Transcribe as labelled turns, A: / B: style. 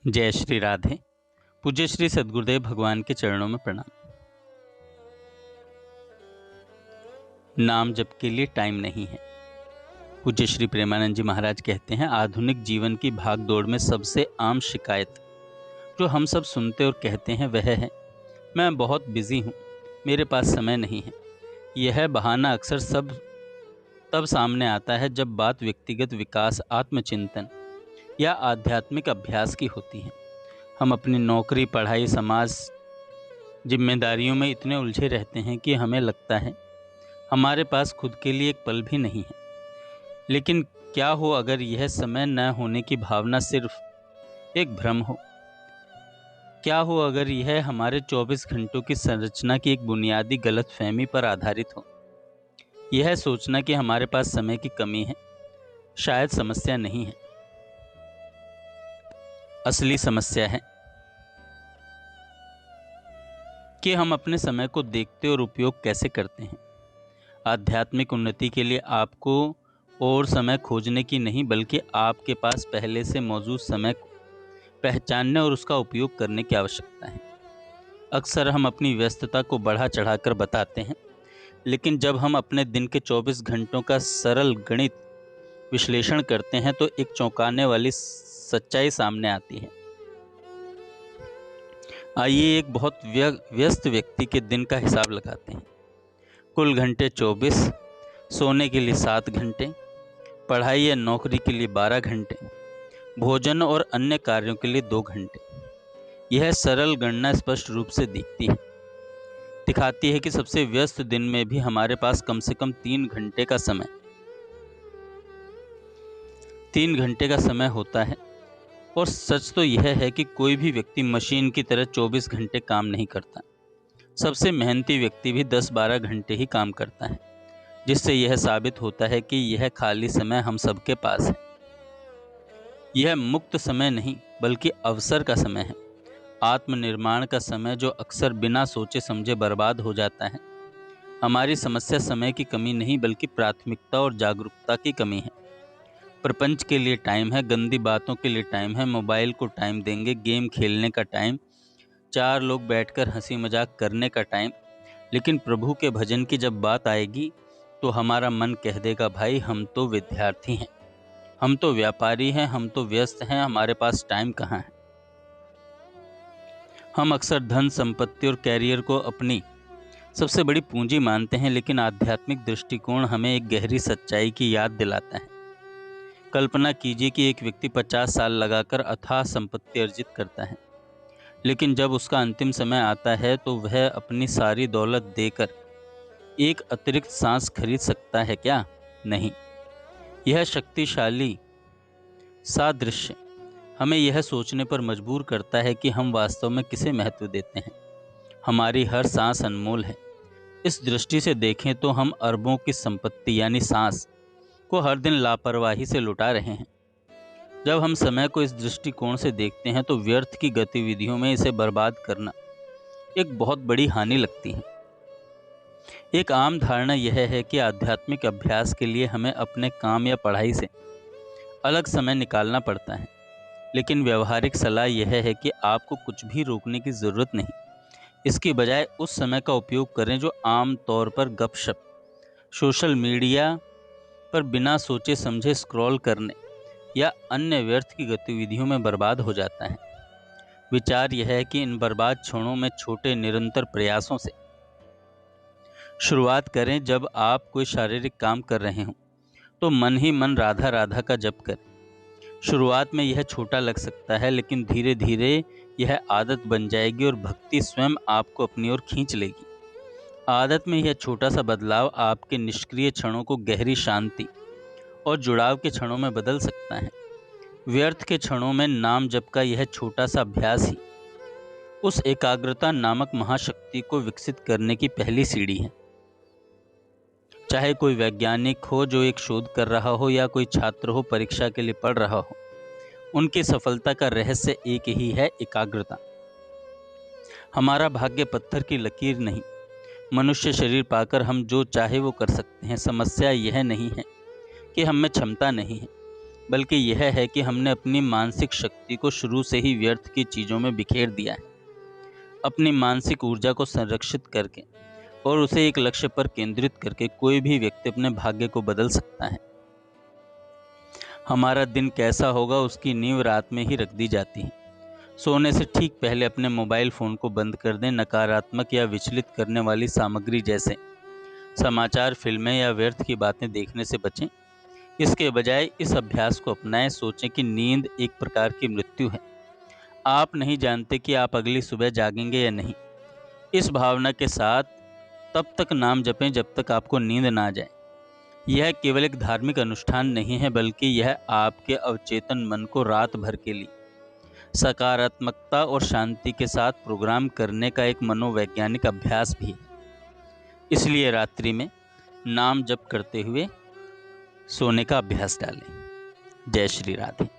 A: जय श्री राधे। पूज्य श्री सद्गुरुदेव भगवान के चरणों में प्रणाम। नाम जप के लिए टाइम नहीं है। पूज्य श्री प्रेमानंद जी महाराज कहते हैं, आधुनिक जीवन की भाग दौड़ में सबसे आम शिकायत जो हम सब सुनते और कहते हैं वह है, मैं बहुत बिजी हूँ, मेरे पास समय नहीं है। यह बहाना अक्सर तब सामने आता है जब बात व्यक्तिगत विकास, आत्मचिंतन या आध्यात्मिक अभ्यास की होती है। हम अपनी नौकरी, पढ़ाई, समाज, जिम्मेदारियों में इतने उलझे रहते हैं कि हमें लगता है हमारे पास खुद के लिए एक पल भी नहीं है। लेकिन क्या हो अगर यह समय न होने की भावना सिर्फ एक भ्रम हो? क्या हो अगर यह हमारे 24 घंटों की संरचना की एक बुनियादी गलतफहमी पर आधारित हो? यह सोचना कि हमारे पास समय की कमी है शायद समस्या नहीं है, असली समस्या है कि हम अपने समय को देखते और उपयोग कैसे करते हैं। आध्यात्मिक उन्नति के लिए आपको और समय खोजने की नहीं, बल्कि आपके पास पहले से मौजूद समय को पहचानने और उसका उपयोग करने की आवश्यकता है। अक्सर हम अपनी व्यस्तता को बढ़ा चढ़ाकर बताते हैं, लेकिन जब हम अपने दिन के 24 घंटों का सरल गणित विश्लेषण करते हैं तो एक चौंकाने वाली सच्चाई सामने आती है। आइए एक बहुत व्यस्त व्यक्ति के दिन का हिसाब लगाते हैं। कुल घंटे 24, सोने के लिए 7 घंटे, पढ़ाई या नौकरी के लिए 12 घंटे, भोजन और अन्य कार्यों के लिए 2 घंटे। यह सरल गणना स्पष्ट रूप से दिखाती है कि सबसे व्यस्त दिन में भी हमारे पास कम से कम 3 घंटे का समय होता है। और सच तो यह है कि कोई भी व्यक्ति मशीन की तरह 24 घंटे काम नहीं करता। सबसे मेहनती व्यक्ति भी 10-12 घंटे ही काम करता है, जिससे यह साबित होता है कि यह खाली समय हम सबके पास है। यह मुक्त समय नहीं, बल्कि अवसर का समय है, आत्मनिर्माण का समय, जो अक्सर बिना सोचे समझे बर्बाद हो जाता है। हमारी समस्या समय की कमी नहीं, बल्कि प्राथमिकता और जागरूकता की कमी है। प्रपंच के लिए टाइम है, गंदी बातों के लिए टाइम है, मोबाइल को टाइम देंगे, गेम खेलने का टाइम, 4 लोग बैठकर हंसी मजाक करने का टाइम। लेकिन प्रभु के भजन की जब बात आएगी तो हमारा मन कह देगा, भाई हम तो विद्यार्थी हैं, हम तो व्यापारी हैं, हम तो व्यस्त हैं, हमारे पास टाइम कहाँ है। हम अक्सर धन, संपत्ति और कैरियर को अपनी सबसे बड़ी पूंजी मानते हैं, लेकिन आध्यात्मिक दृष्टिकोण हमें एक गहरी सच्चाई की याद दिलाता है। कल्पना कीजिए कि एक व्यक्ति 50 साल लगाकर अथाह संपत्ति अर्जित करता है, लेकिन जब उसका अंतिम समय आता है तो वह अपनी सारी दौलत देकर एक अतिरिक्त सांस खरीद सकता है क्या? नहीं। यह शक्तिशाली सादृश्य हमें यह सोचने पर मजबूर करता है कि हम वास्तव में किसे महत्व देते हैं। हमारी हर सांस अनमोल है। इस दृष्टि से देखें तो हम अरबों की संपत्ति यानी सांस को हर दिन लापरवाही से लुटा रहे हैं। जब हम समय को इस दृष्टिकोण से देखते हैं तो व्यर्थ की गतिविधियों में इसे बर्बाद करना एक बहुत बड़ी हानि लगती है। एक आम धारणा यह है कि आध्यात्मिक अभ्यास के लिए हमें अपने काम या पढ़ाई से अलग समय निकालना पड़ता है, लेकिन व्यवहारिक सलाह यह है कि आपको कुछ भी रोकने की ज़रूरत नहीं। इसकी बजाय उस समय का उपयोग करें जो आम तौर पर गपशप, सोशल मीडिया पर बिना सोचे समझे स्क्रॉल करने या अन्य व्यर्थ की गतिविधियों में बर्बाद हो जाता है। विचार यह है कि इन बर्बाद क्षणों में छोटे निरंतर प्रयासों से शुरुआत करें। जब आप कोई शारीरिक काम कर रहे हों तो मन ही मन राधा राधा का जप करें। शुरुआत में यह छोटा लग सकता है, लेकिन धीरे धीरे यह आदत बन जाएगी और भक्ति स्वयं आपको अपनी ओर खींच लेगी। आदत में यह छोटा सा बदलाव आपके निष्क्रिय क्षणों को गहरी शांति और जुड़ाव के क्षणों में बदल सकता है। व्यर्थ के क्षणों में नाम जप का यह छोटा सा अभ्यास ही उस एकाग्रता नामक महाशक्ति को विकसित करने की पहली सीढ़ी है। चाहे कोई वैज्ञानिक हो जो एक शोध कर रहा हो या कोई छात्र हो परीक्षा के लिए पढ़ रहा हो, उनकी सफलता का रहस्य एक ही है, एकाग्रता। हमारा भाग्य पत्थर की लकीर नहीं। मनुष्य शरीर पाकर हम जो चाहे वो कर सकते हैं। समस्या यह नहीं है कि हम में क्षमता नहीं है, बल्कि यह है कि हमने अपनी मानसिक शक्ति को शुरू से ही व्यर्थ की चीज़ों में बिखेर दिया है। अपनी मानसिक ऊर्जा को संरक्षित करके और उसे एक लक्ष्य पर केंद्रित करके कोई भी व्यक्ति अपने भाग्य को बदल सकता है। हमारा दिन कैसा होगा उसकी नींव रात में ही रख दी जाती है। सोने से ठीक पहले अपने मोबाइल फ़ोन को बंद कर दें। नकारात्मक या विचलित करने वाली सामग्री जैसे समाचार, फिल्में या व्यर्थ की बातें देखने से बचें। इसके बजाय इस अभ्यास को अपनाएं। सोचें कि नींद एक प्रकार की मृत्यु है। आप नहीं जानते कि आप अगली सुबह जागेंगे या नहीं। इस भावना के साथ तब तक नाम जपें जब तक आपको नींद ना आ जाए। यह केवल एक धार्मिक अनुष्ठान नहीं है, बल्कि यह आपके अवचेतन मन को रात भर के लिए सकारात्मकता और शांति के साथ प्रोग्राम करने का एक मनोवैज्ञानिक अभ्यास भी है। इसलिए रात्रि में नाम जप करते हुए सोने का अभ्यास डालें। जय श्री राधे।